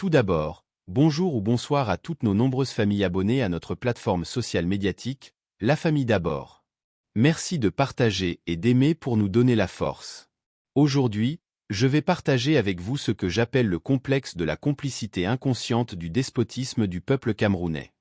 Tout d'abord, bonjour ou bonsoir à toutes nos nombreuses familles abonnées à notre plateforme sociale médiatique, La Famille d'abord. Merci de partager et d'aimer pour nous donner la force. Aujourd'hui, je vais partager avec vous ce que j'appelle le complexe de la complicité inconsciente du despotisme du peuple camerounais.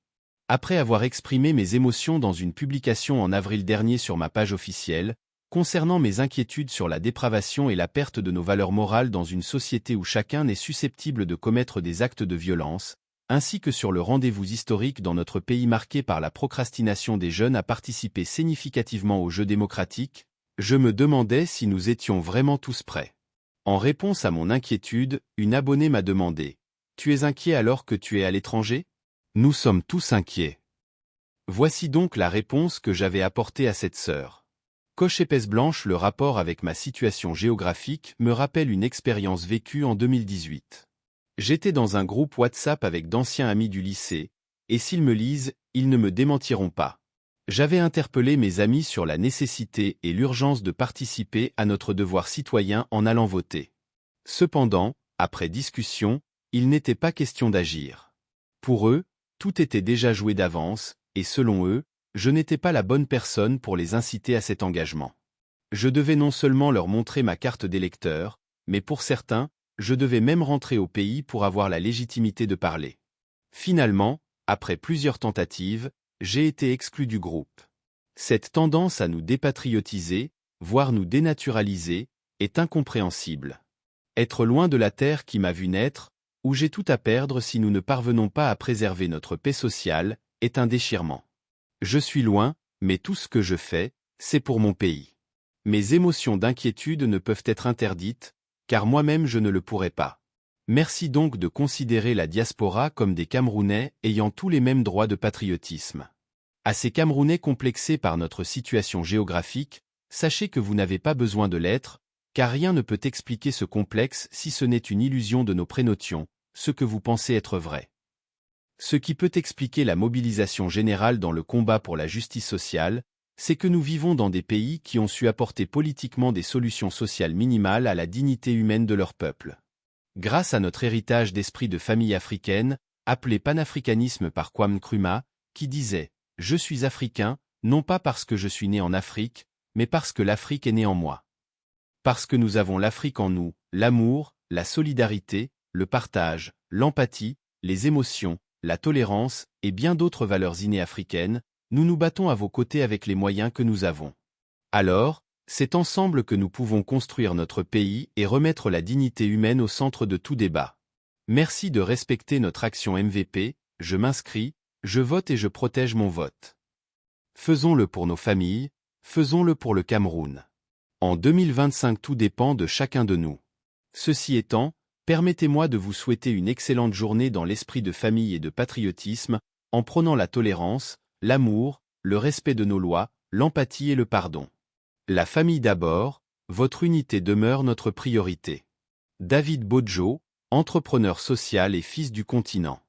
Après avoir exprimé mes émotions dans une publication en avril dernier sur ma page officielle, concernant mes inquiétudes sur la dépravation et la perte de nos valeurs morales dans une société où chacun est susceptible de commettre des actes de violence, ainsi que sur le rendez-vous historique dans notre pays marqué par la procrastination des jeunes à participer significativement aux jeux démocratiques, je me demandais si nous étions vraiment tous prêts. En réponse à mon inquiétude, une abonnée m'a demandé « Tu es inquiet alors que tu es à l'étranger ?» Nous sommes tous inquiets. Voici donc la réponse que j'avais apportée à cette sœur. Coche épaisse blanche, le rapport avec ma situation géographique me rappelle une expérience vécue en 2018. J'étais dans un groupe WhatsApp avec d'anciens amis du lycée, et s'ils me lisent, ils ne me démentiront pas. J'avais interpellé mes amis sur la nécessité et l'urgence de participer à notre devoir citoyen en allant voter. Cependant, après discussion, il n'était pas question d'agir. Pour eux, tout était déjà joué d'avance, et selon eux, je n'étais pas la bonne personne pour les inciter à cet engagement. Je devais non seulement leur montrer ma carte d'électeur, mais pour certains, je devais même rentrer au pays pour avoir la légitimité de parler. Finalement, après plusieurs tentatives, j'ai été exclu du groupe. Cette tendance à nous dépatriotiser, voire nous dénaturaliser, est incompréhensible. Être loin de la terre qui m'a vu naître, où j'ai tout à perdre si nous ne parvenons pas à préserver notre paix sociale, est un déchirement. Je suis loin, mais tout ce que je fais, c'est pour mon pays. Mes émotions d'inquiétude ne peuvent être interdites, car moi-même je ne le pourrais pas. Merci donc de considérer la diaspora comme des Camerounais ayant tous les mêmes droits de patriotisme. À ces Camerounais complexés par notre situation géographique, sachez que vous n'avez pas besoin de l'être, car rien ne peut expliquer ce complexe si ce n'est une illusion de nos prénotions, ce que vous pensez être vrai. Ce qui peut expliquer la mobilisation générale dans le combat pour la justice sociale, c'est que nous vivons dans des pays qui ont su apporter politiquement des solutions sociales minimales à la dignité humaine de leur peuple. Grâce à notre héritage d'esprit de famille africaine, appelé panafricanisme par Kwame Nkrumah, qui disait « Je suis africain, non pas parce que je suis né en Afrique, mais parce que l'Afrique est née en moi. » Parce que nous avons l'Afrique en nous, l'amour, la solidarité, le partage, l'empathie, les émotions, la tolérance et bien d'autres valeurs innées africaines, nous nous battons à vos côtés avec les moyens que nous avons. Alors, c'est ensemble que nous pouvons construire notre pays et remettre la dignité humaine au centre de tout débat. Merci de respecter notre action MVP, je m'inscris, je vote et je protège mon vote. Faisons-le pour nos familles, faisons-le pour le Cameroun. En 2025 tout dépend de chacun de nous. Ceci étant, permettez-moi de vous souhaiter une excellente journée dans l'esprit de famille et de patriotisme, en prônant la tolérance, l'amour, le respect de nos lois, l'empathie et le pardon. La famille d'abord, votre unité demeure notre priorité. David Bodjo, entrepreneur social et fils du continent.